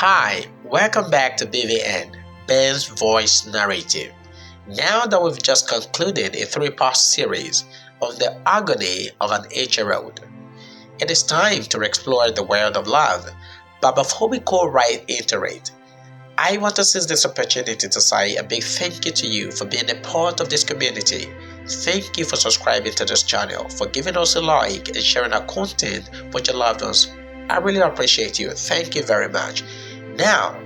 Hi, welcome back to BVN, Ben's Voice Narrative. Now that we've just concluded a three-part series on the agony of an HROD, it is time to explore the world of love. But before we go right into it, I want to seize this opportunity to say a big thank you to you for being a part of this community. Thank you for subscribing to this channel, for giving us a like and sharing our content with your loved ones. I really appreciate you. Thank you very much. Now,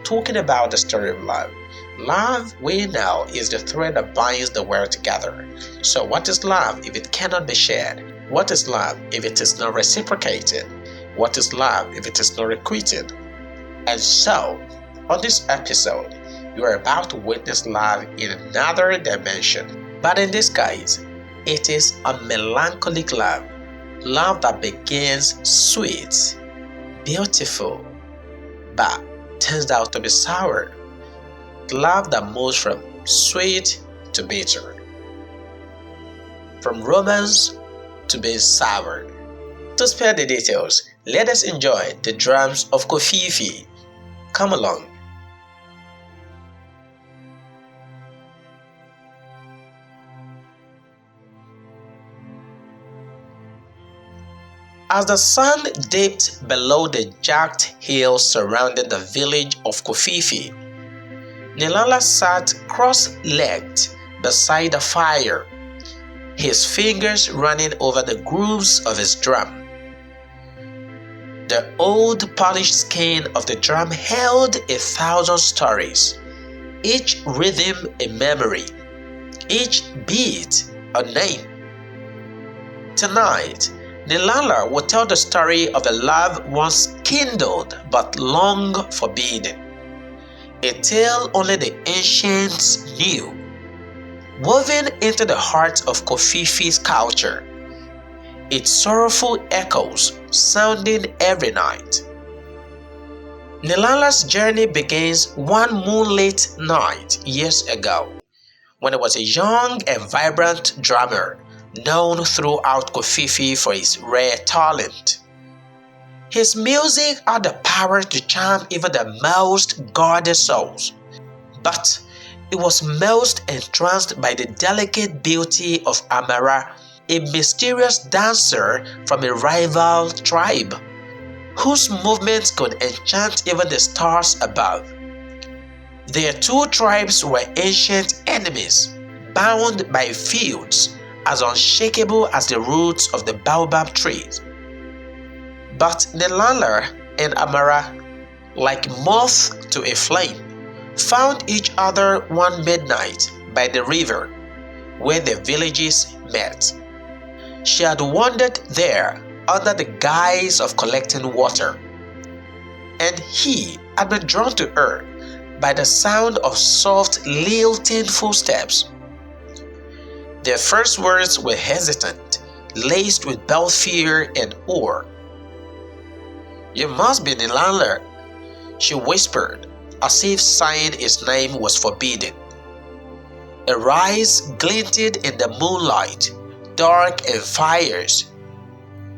talking about the story of love. Love, we know, is the thread that binds the world together. So what is love if it cannot be shared? What is love if it is not reciprocated? What is love if it is not requited? And so, on this episode, you are about to witness love in another dimension. But in this case, it is a melancholic love. Love that begins sweet, beautiful, but turns out to be sour. Love that moves from sweet to bitter, from romance to being sour. To spare the details, let us enjoy the drums of KOFiFI. Come along. As the sun dipped below the jagged hills surrounding the village of KOFiFI, Nhlanhla sat cross-legged beside the fire, his fingers running over the grooves of his drum. The old polished skin of the drum held 1,000 stories, each rhythm a memory, each beat a name. Tonight, Nhlanhla will tell the story of a love once kindled but long forbidden, a tale only the ancients knew, woven into the heart of KOFiFI's culture, its sorrowful echoes sounding every night. Nhlanhla's journey begins one moonlit night years ago, when he was a young and vibrant drummer known throughout KOFiFI for his rare talent. His music had the power to charm even the most guarded souls, but he was most entranced by the delicate beauty of Amara, a mysterious dancer from a rival tribe, whose movements could enchant even the stars above. Their two tribes were ancient enemies, bound by feuds as unshakable as the roots of the baobab trees. But Nhlanhla and Amara, like moth to a flame, found each other one midnight by the river where the villages met. She had wandered there under the guise of collecting water, and he had been drawn to her by the sound of soft, lilting footsteps. Their first words were hesitant, laced with both fear and awe. "You must be Nhlanhla," she whispered, as if saying his name was forbidden. Her eyes glinted in the moonlight, dark and fierce,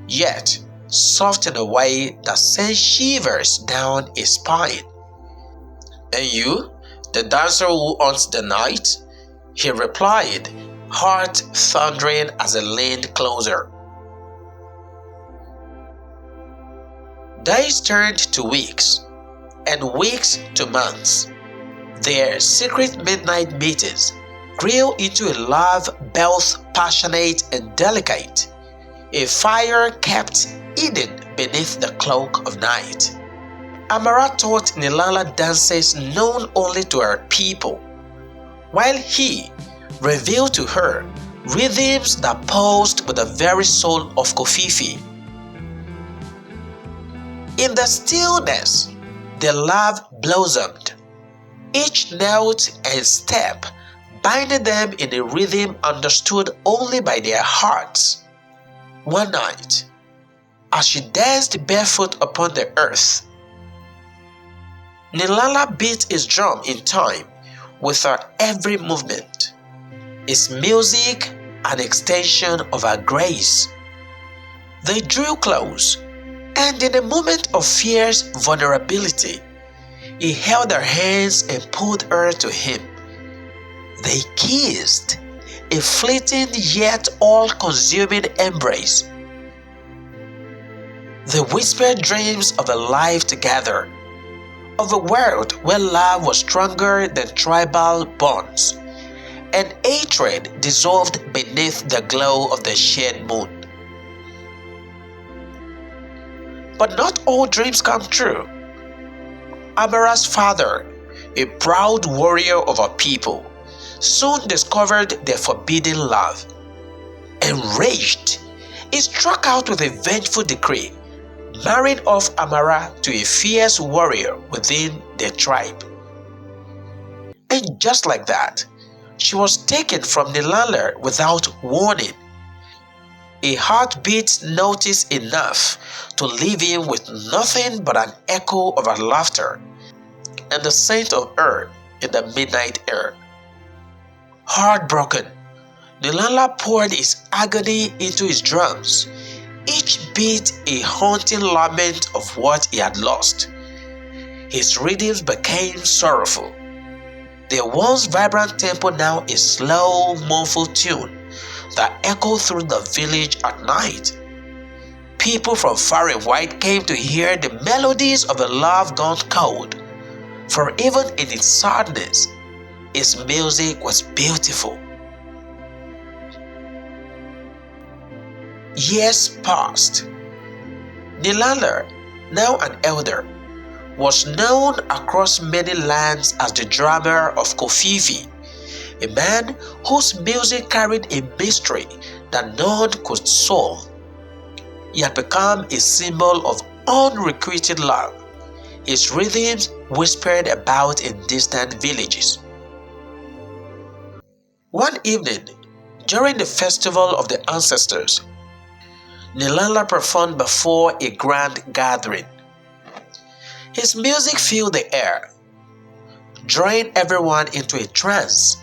yet soft in a way that sent shivers down his spine. "And you, the dancer who haunts the night?" he replied, heart thundering as he leaned closer. Days turned to weeks, and weeks to months. Their secret midnight meetings grew into a love both passionate and delicate, a fire kept hidden beneath the cloak of night. Amara taught Nhlanhla dances known only to her people, while he revealed to her rhythms that pulsed with the very soul of KOFiFI. In the stillness, their love blossomed, each note and step binding them in a rhythm understood only by their hearts. One night, as she danced barefoot upon the earth, Nhlanhla beat his drum in time with her every movement, his music an extension of her grace. They drew close, and in a moment of fierce vulnerability, He held her hands and pulled her to him. They kissed, a fleeting yet all-consuming embrace. They whispered dreams of a life together, of a world where love was stronger than tribal bonds, and hatred dissolved beneath the glow of the shared moon. But not all dreams come true. Amara's father, a proud warrior of our people, soon discovered their forbidden love. Enraged, he struck out with a vengeful decree, marrying off Amara to a fierce warrior within their tribe. And just like that, she was taken from Nhlanhla without warning. A heartbeat notice enough to leave him with nothing but an echo of her laughter and the scent of her in the midnight air. Heartbroken, Nhlanhla poured his agony into his drums, each beat a haunting lament of what he had lost. His rhythms became sorrowful. Their once vibrant tempo now a slow, mournful tune that echoed through the village at night. People from far and wide came to hear the melodies of a love gone cold, for even in its sadness, its music was beautiful. Years passed. Nhlanhla, now an elder, was known across many lands as the drummer of KOFiFI, a man whose music carried a mystery that none could solve. He had become a symbol of unrequited love. His rhythms whispered about in distant villages. One evening, during the festival of the ancestors, Nhlanhla performed before a grand gathering. His music filled the air, drawing everyone into a trance.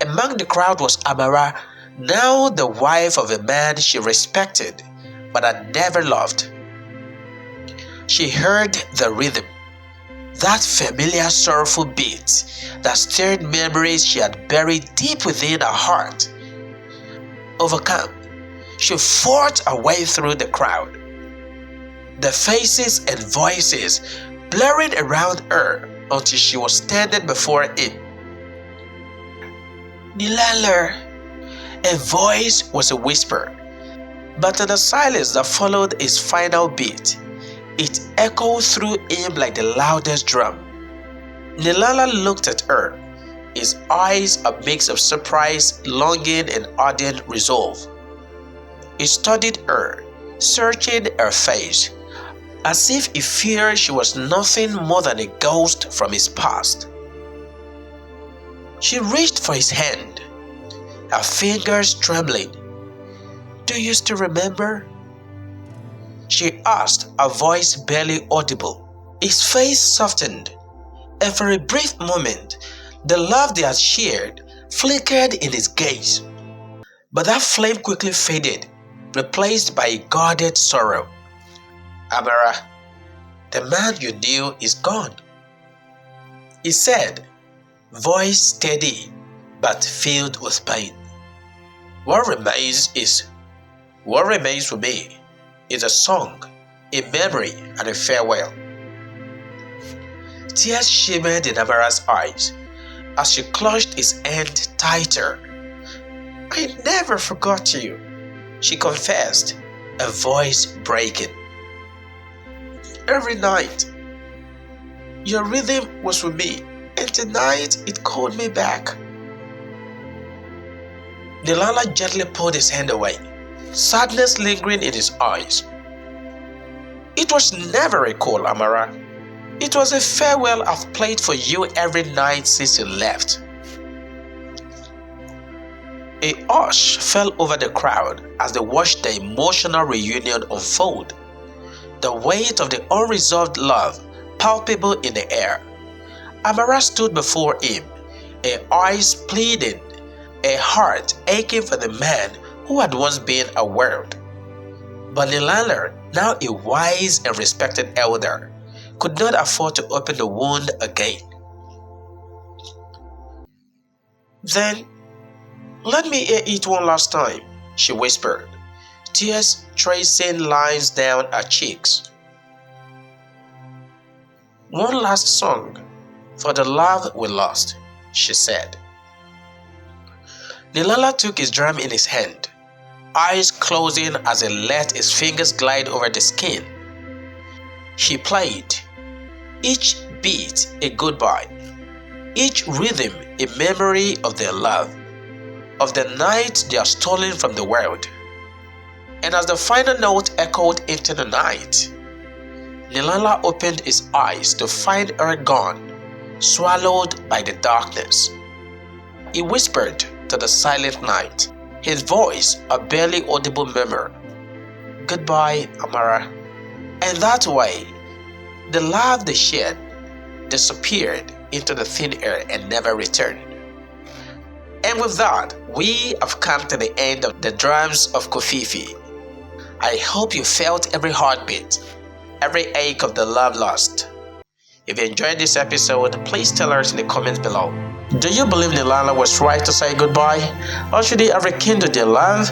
Among the crowd was Amara, now the wife of a man she respected but had never loved. She heard the rhythm, that familiar sorrowful beat that stirred memories she had buried deep within her heart. Overcome, she fought her way through the crowd, the faces and voices blurring around her until she was standing before him. Nhlanhla! A voice was a whisper, but in the silence that followed his final beat, it echoed through him like the loudest drum. Nhlanhla looked at her, his eyes a mix of surprise, longing, and ardent resolve. He studied her, searching her face, as if he feared she was nothing more than a ghost from his past. She reached for his hand, her fingers trembling. "Do you still remember?" she asked, her voice barely audible. His face softened, and for a brief moment, the love they had shared flickered in his gaze. But that flame quickly faded, replaced by a guarded sorrow. "Amara, the man you knew is gone," he said, voice steady but filled with pain. What remains for me is a song, a memory, and a farewell." Tears shimmered in Amara's eyes as she clutched his hand tighter. "I never forgot you," she confessed, her voice breaking. "Every night, your rhythm was with me, and tonight it called me back." Nhlanhla gently pulled his hand away, sadness lingering in his eyes. "It was never a call, Amara. It was a farewell I've played for you every night since you left." A hush fell over the crowd as they watched the emotional reunion unfold, the weight of the unresolved love palpable in the air. Amara stood before him, her eyes pleading, her heart aching for the man who had once been a world. But Nhlanhla, now a wise and respected elder, could not afford to open the wound again. "Then let me hear it one last time," she whispered, tears tracing lines down her cheeks. "One last song for the love we lost," she said. Nhlanhla took his drum in his hand, eyes closing as he let his fingers glide over the skin. He played, each beat a goodbye, each rhythm a memory of their love, of the night they are stolen from the world. And as the final note echoed into the night, Nhlanhla opened his eyes to find her gone, swallowed by the darkness. He whispered to the silent night, his voice a barely audible murmur, "Goodbye, Amara." And that way, the love they shared disappeared into the thin air and never returned. And with that, we have come to the end of the Drums of KoFiFi. I hope you felt every heartbeat, every ache of the love lost. If you enjoyed this episode, please tell us in the comments below. Do you believe Nhlanhla was right to say goodbye, or should he have rekindled their love?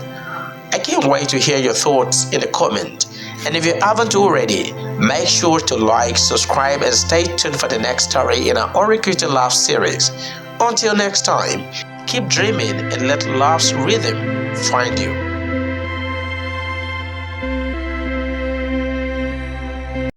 I can't wait to hear your thoughts in the comment. And if you haven't already, make sure to like, subscribe, and stay tuned for the next story in our Unrecruited Love series. Until next time, keep dreaming and let love's rhythm find you.